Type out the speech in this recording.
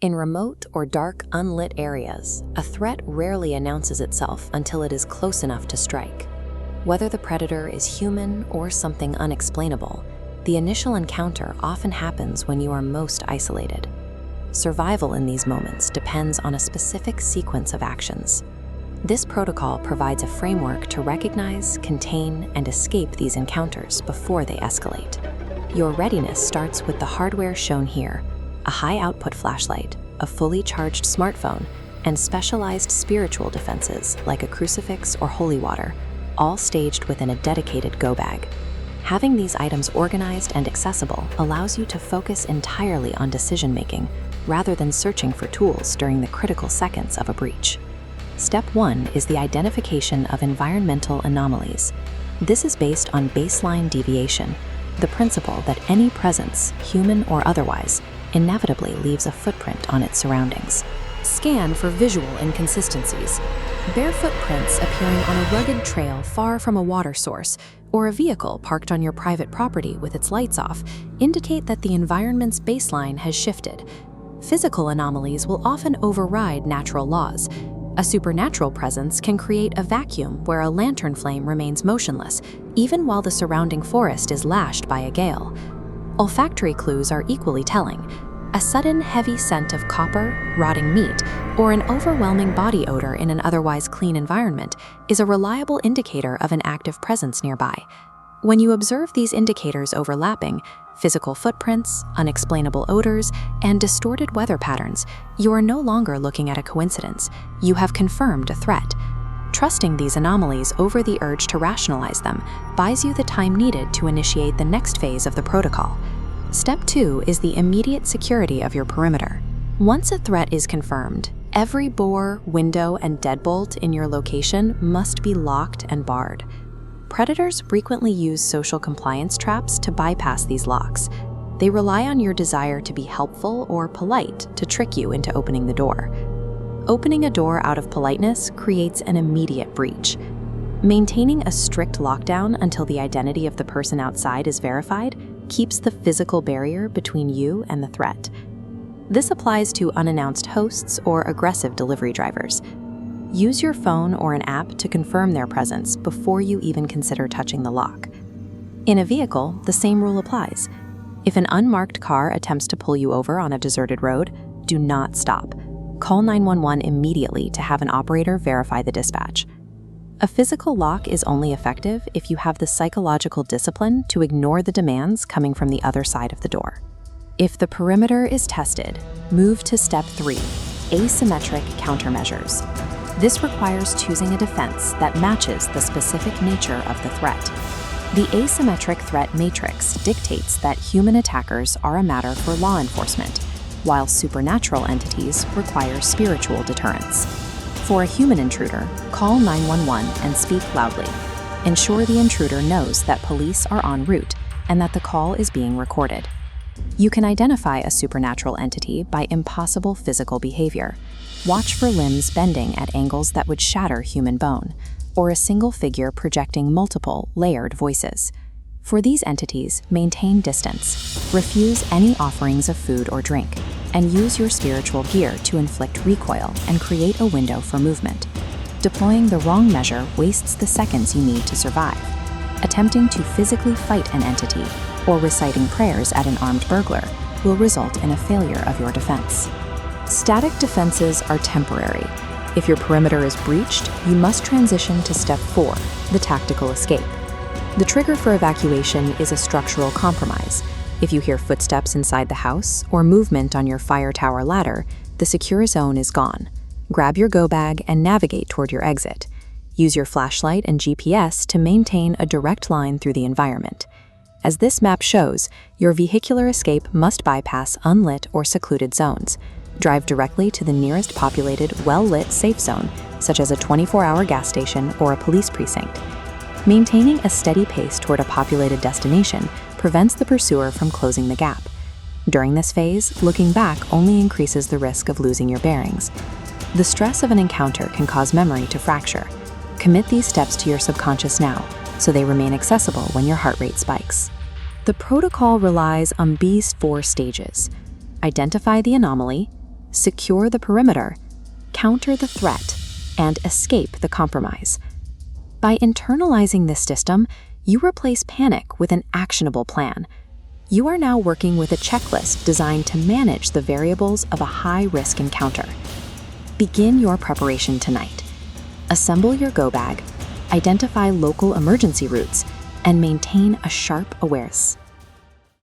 In remote or dark, unlit areas, a threat rarely announces itself until it is close enough to strike. Whether the predator is human or something unexplainable, the initial encounter often happens when you are most isolated. Survival in these moments depends on a specific sequence of actions. This protocol provides a framework to recognize, contain, and escape these encounters before they escalate. Your readiness starts with the hardware shown here: a high-output flashlight, a fully charged smartphone, and specialized spiritual defenses like a crucifix or holy water, all staged within a dedicated go bag. Having these items organized and accessible allows you to focus entirely on decision-making rather than searching for tools during the critical seconds of a breach. Step 1 is the identification of environmental anomalies. This is based on baseline deviation, the principle that any presence, human or otherwise, inevitably leaves a footprint on its surroundings. Scan for visual inconsistencies. Bare footprints appearing on a rugged trail far from a water source, or a vehicle parked on your private property with its lights off, indicate that the environment's baseline has shifted. Physical anomalies will often override natural laws. A supernatural presence can create a vacuum where a lantern flame remains motionless, even while the surrounding forest is lashed by a gale. Olfactory clues are equally telling. A sudden heavy scent of copper, rotting meat, or an overwhelming body odor in an otherwise clean environment is a reliable indicator of an active presence nearby. When you observe these indicators overlapping, physical footprints, unexplainable odors, and distorted weather patterns, you are no longer looking at a coincidence. You have confirmed a threat. Trusting these anomalies over the urge to rationalize them buys you the time needed to initiate the next phase of the protocol. Step 2 is the immediate security of your perimeter. Once a threat is confirmed, every door, window, and deadbolt in your location must be locked and barred. Predators frequently use social compliance traps to bypass these locks. They rely on your desire to be helpful or polite to trick you into opening the door. Opening a door out of politeness creates an immediate breach. Maintaining a strict lockdown until the identity of the person outside is verified keeps the physical barrier between you and the threat. This applies to unannounced hosts or aggressive delivery drivers. Use your phone or an app to confirm their presence before you even consider touching the lock. In a vehicle, the same rule applies. If an unmarked car attempts to pull you over on a deserted road, do not stop. Call 911 immediately to have an operator verify the dispatch. A physical lock is only effective if you have the psychological discipline to ignore the demands coming from the other side of the door. If the perimeter is tested, move to Step 3, asymmetric countermeasures. This requires choosing a defense that matches the specific nature of the threat. The asymmetric threat matrix dictates that human attackers are a matter for law enforcement, while supernatural entities require spiritual deterrence. For a human intruder, call 911 and speak loudly. Ensure the intruder knows that police are en route and that the call is being recorded. You can identify a supernatural entity by impossible physical behavior. Watch for limbs bending at angles that would shatter human bone, or a single figure projecting multiple, layered voices. For these entities, maintain distance, refuse any offerings of food or drink, and use your spiritual gear to inflict recoil and create a window for movement. Deploying the wrong measure wastes the seconds you need to survive. Attempting to physically fight an entity or reciting prayers at an armed burglar will result in a failure of your defense. Static defenses are temporary. If your perimeter is breached, you must transition to Step 4, the tactical escape. The trigger for evacuation is a structural compromise. If you hear footsteps inside the house or movement on your fire tower ladder, the secure zone is gone. Grab your go bag and navigate toward your exit. Use your flashlight and GPS to maintain a direct line through the environment. As this map shows, your vehicular escape must bypass unlit or secluded zones. Drive directly to the nearest populated, well-lit safe zone, such as a 24-hour gas station or a police precinct. Maintaining a steady pace toward a populated destination prevents the pursuer from closing the gap. During this phase, looking back only increases the risk of losing your bearings. The stress of an encounter can cause memory to fracture. Commit these steps to your subconscious now, so they remain accessible when your heart rate spikes. The protocol relies on these 4 stages. Identify the anomaly, secure the perimeter, counter the threat, and escape the compromise. By internalizing this system, you replace panic with an actionable plan. You are now working with a checklist designed to manage the variables of a high-risk encounter. Begin your preparation tonight. Assemble your go bag, identify local emergency routes, and maintain a sharp awareness.